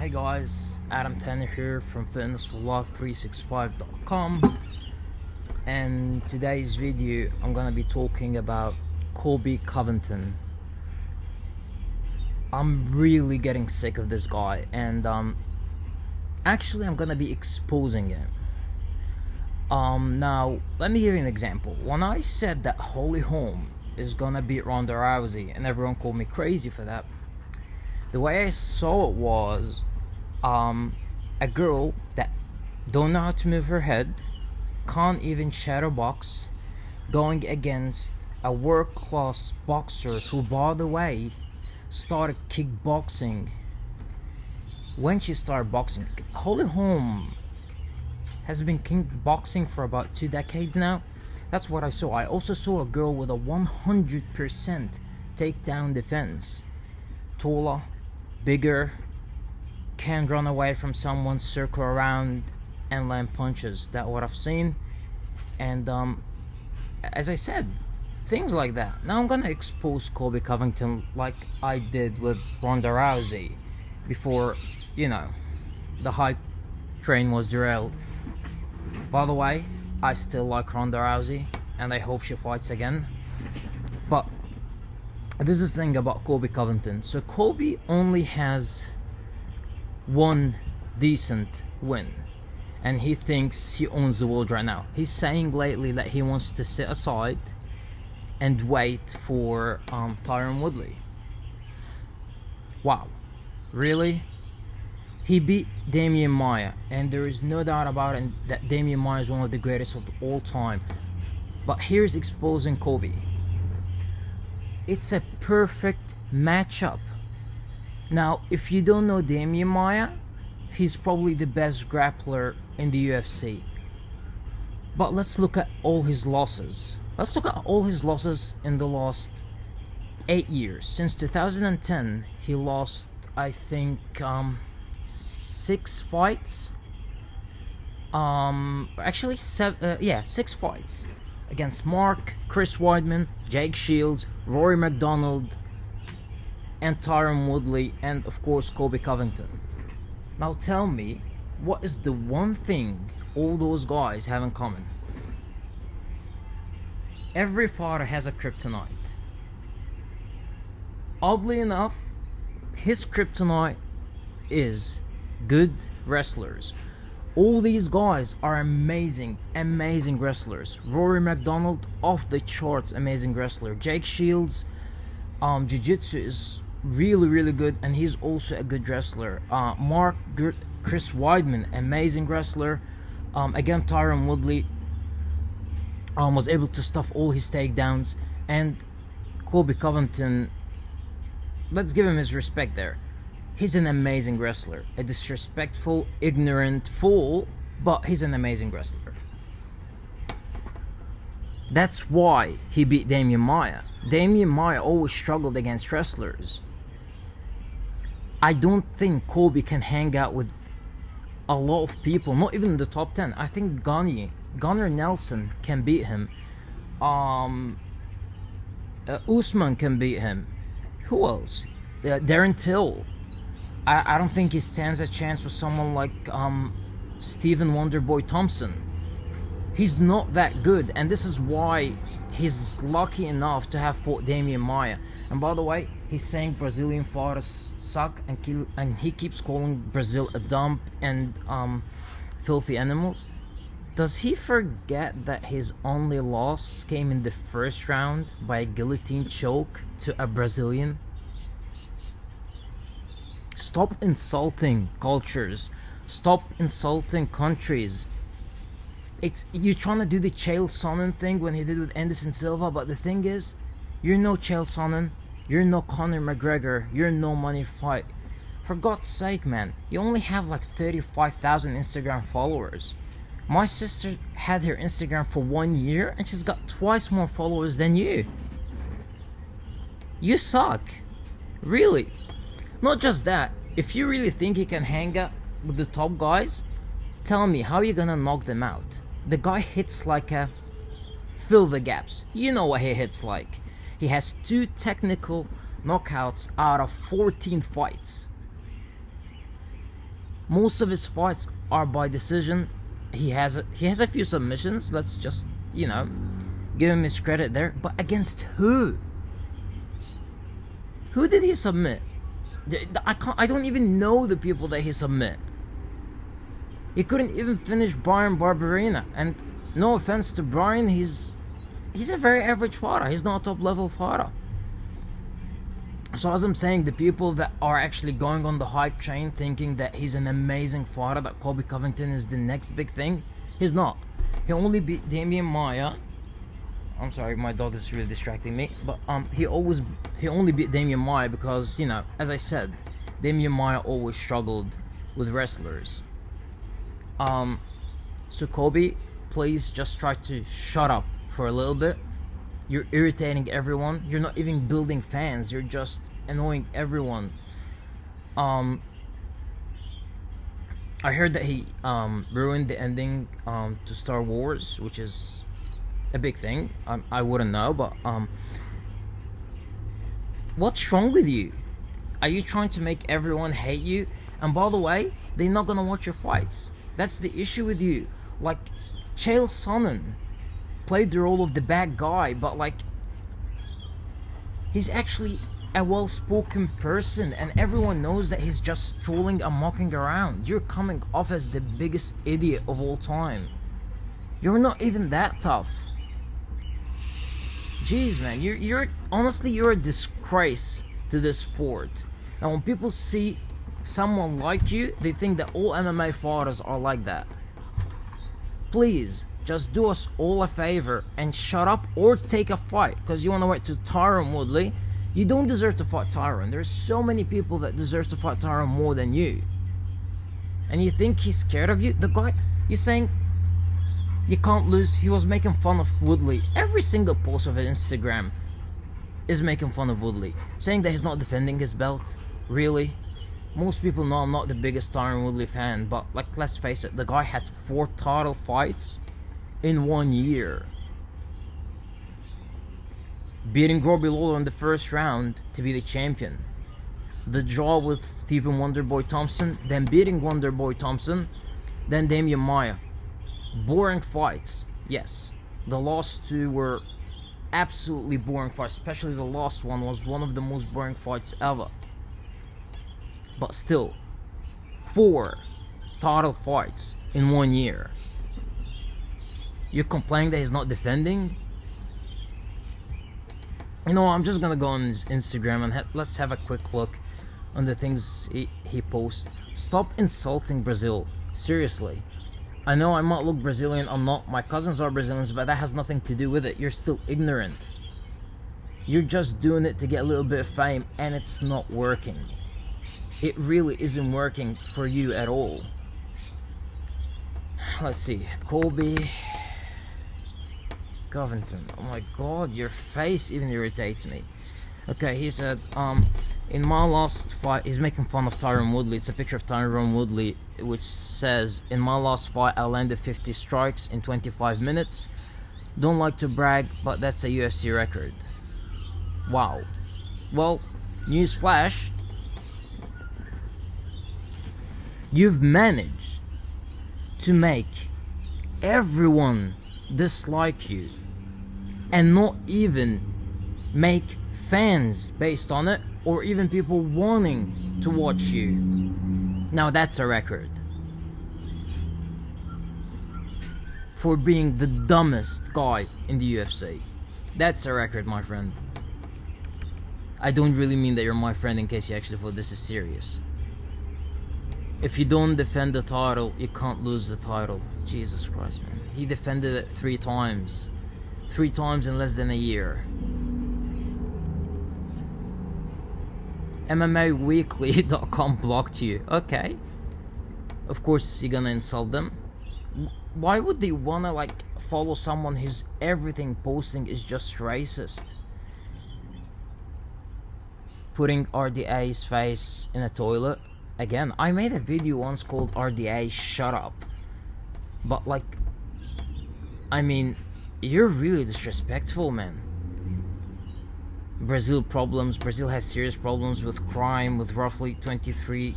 Hey guys, Adam Tanner here from fitnessforlove365.com, and today's video I'm gonna be talking about Colby Covington. I'm really getting sick of this guy, and actually I'm gonna be exposing him. Now let me give you an example. When I said that Holly Holm is gonna beat Ronda Rousey, and everyone called me crazy for that, the way I saw it was a girl that don't know how to move her head, can't even shadow box, going against a world-class boxer who, by the way, started kickboxing. When she started boxing, Holly Holm has been kickboxing for about 2 decades now. That's what I saw. I also saw a girl with a 100% takedown defense. Taller, bigger, can run away from someone, circle around and land punches. That's what I've seen. And as I said, things like that. Now I'm gonna expose Colby Covington like I did with Ronda Rousey before, the hype train was derailed. By the way, I still like Ronda Rousey and I hope she fights again. But this is the thing about Colby Covington. So Colby only has one decent win, and he thinks he owns the world right now. He's saying lately that he wants to sit aside and wait for Tyron Woodley. Wow, really? He beat Damian Maia, and there is no doubt about it that Damian Maia is one of the greatest of all time. But here's exposing Colby. It's a perfect matchup. Now, if you don't know Damian Maia, he's probably the best grappler in the UFC. But let's look at all his losses. Let's look at all his losses in the last 8 years. Since 2010, he lost, I think, 6 fights. Actually, 6 fights. Against Mark, Chris Weidman, Jake Shields, Rory McDonald, and Tyron Woodley, and of course Colby Covington. Now tell me, what is the one thing all those guys have in common? Every fighter has a kryptonite. Oddly enough, his kryptonite is good wrestlers. All these guys are amazing wrestlers. Rory McDonald, off the charts amazing wrestler. Jake Shields, jiu-jitsu is really good, and he's also a good wrestler. Chris Weidman, amazing wrestler. Again, Tyron Woodley was able to stuff all his takedowns, and Colby Covington, let's give him his respect there. He's an amazing wrestler, a disrespectful, ignorant fool, but he's an amazing wrestler. That's why he beat Damian Maia. Damian Maia always struggled against wrestlers. I don't think Colby can hang out with a lot of people, not even in the top 10. I think Gunnar Nelson can beat him. Usman can beat him. Who else? Darren Till. I don't think he stands a chance with someone like Stephen Wonderboy Thompson. He's not that good, and this is why he's lucky enough to have fought Damian Maia. And by the way, he's saying Brazilian fighters suck, and he keeps calling Brazil a dump and filthy animals. Does he forget that his only loss came in the first round by a guillotine choke to a Brazilian? Stop insulting cultures. Stop insulting countries. You're trying to do the Chael Sonnen thing when he did with Anderson Silva, but the thing is, you're no Chael Sonnen, you're no Conor McGregor, you're no Money Fight. For God's sake, man, you only have like 35,000 Instagram followers. My sister had her Instagram for 1 year and she's got twice more followers than you. You suck. Really. Not just that, if you really think you can hang out with the top guys, tell me, how are you gonna knock them out? The guy hits like a... Fill the gaps. You know what he hits like. He has 2 technical knockouts out of 14 fights. Most of his fights are by decision. He has a few submissions. Let's just, give him his credit there. But against who? Who did he submit? I don't even know the people that he submit. He couldn't even finish Brian Barberena. And no offense to Brian, he's a very average fighter. He's not a top level fighter. So as I'm saying, the people that are actually going on the hype train thinking that he's an amazing fighter, that Colby Covington is the next big thing, he's not. He only beat Damian Maia. I'm sorry, my dog is really distracting me. But he only beat Damian Maia because, as I said, Damian Maia always struggled with wrestlers. So Colby, please just try to shut up for a little bit. You're irritating everyone. You're not even building fans. You're just annoying everyone. I heard that he ruined the ending to Star Wars, which is a big thing. I wouldn't know, but what's wrong with you? Are you trying to make everyone hate you? And by the way, they're not gonna watch your fights. That's the issue with you. Like, Chael Sonnen played the role of the bad guy, but he's actually a well-spoken person, and everyone knows that he's just strolling and mocking around. You're coming off as the biggest idiot of all time. You're not even that tough. Jeez, man, you're honestly, you're a disgrace to this sport. And when people see someone like you, they think that all MMA fighters are like that. Please, just do us all a favor and shut up or take a fight. Because you want to wait to Tyron Woodley. You don't deserve to fight Tyron. There's so many people that deserve to fight Tyron more than you. And you think he's scared of you? The guy, you're saying you can't lose. He was making fun of Woodley. Every single post of his Instagram is making fun of Woodley. Saying that he's not defending his belt. Really? Most people know I'm not the biggest Tyron Woodley fan, but let's face it, the guy had 4 title fights in 1 year. Beating Robbie Lawler in the first round to be the champion. The draw with Stephen Wonderboy Thompson, then beating Wonderboy Thompson, then Damian Maia. Boring fights, yes. The last 2 were absolutely boring fights, especially the last one was one of the most boring fights ever. But still, 4 title fights in 1 year. You're complaining that he's not defending? I'm just gonna go on his Instagram and let's have a quick look on the things he posts. Stop insulting Brazil. Seriously. I know I might look Brazilian, I'm not. My cousins are Brazilians, but that has nothing to do with it. You're still ignorant. You're just doing it to get a little bit of fame, and it's not working. It really isn't working for you at all. Let's see. Colby Covington. Oh my god, your face even irritates me. Okay, he said, in my last fight, he's making fun of Tyron Woodley. It's a picture of Tyron Woodley, which says, in my last fight, I landed 50 strikes in 25 minutes. Don't like to brag, but that's a UFC record. Wow. Well, news flash. You've managed to make everyone dislike you and not even make fans based on it, or even people wanting to watch you. Now that's a record for being the dumbest guy in the UFC. That's a record, my friend. I don't really mean that you're my friend in case you actually thought this is serious. If you don't defend the title, you can't lose the title. Jesus Christ, man. He defended it 3 times. 3 times in less than a year. MMAweekly.com blocked you. Okay. Of course you're gonna insult them. Why would they wanna follow someone whose everything posting is just racist? Putting RDA's face in a toilet. Again, I made a video once called RDA Shut Up. But I mean, you're really disrespectful, man. Brazil has serious problems with crime, with roughly 23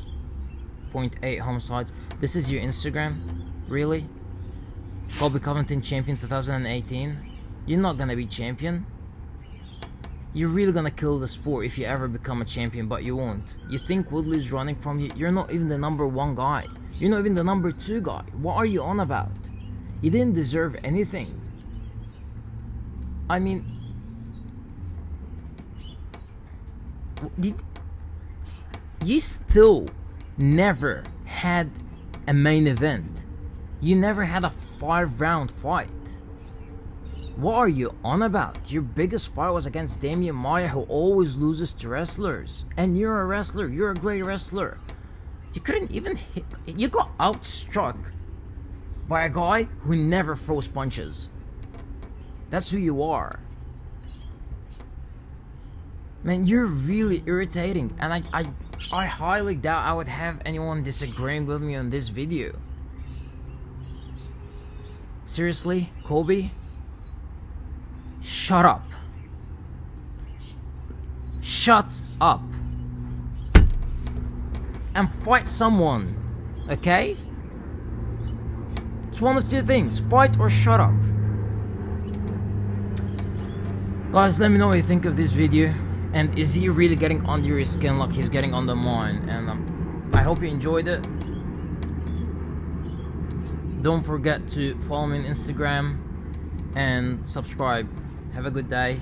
3.8 homicides. This is your Instagram? Really? Colby Covington champion 2018? You're not gonna be champion. You're really gonna kill the sport if you ever become a champion, but you won't. You think Woodley's running from you? You're not even the number 1 guy. You're not even the number 2 guy. What are you on about? You didn't deserve anything. I mean, you still never had a main event. You never had a 5-round fight. What are you on about? Your biggest fight was against Damian Maia, who always loses to wrestlers. And you're a wrestler. You're a great wrestler. You couldn't even hit. You got outstruck by a guy who never throws punches. That's who you are. Man, you're really irritating. And I highly doubt I would have anyone disagreeing with me on this video. Seriously, Colby? Shut up. Shut up. And fight someone, okay? It's one of 2 things, fight or shut up. Guys, let me know what you think of this video. And is he really getting under your skin like he's getting under mine? And I hope you enjoyed it. Don't forget to follow me on Instagram and subscribe. Have a good day.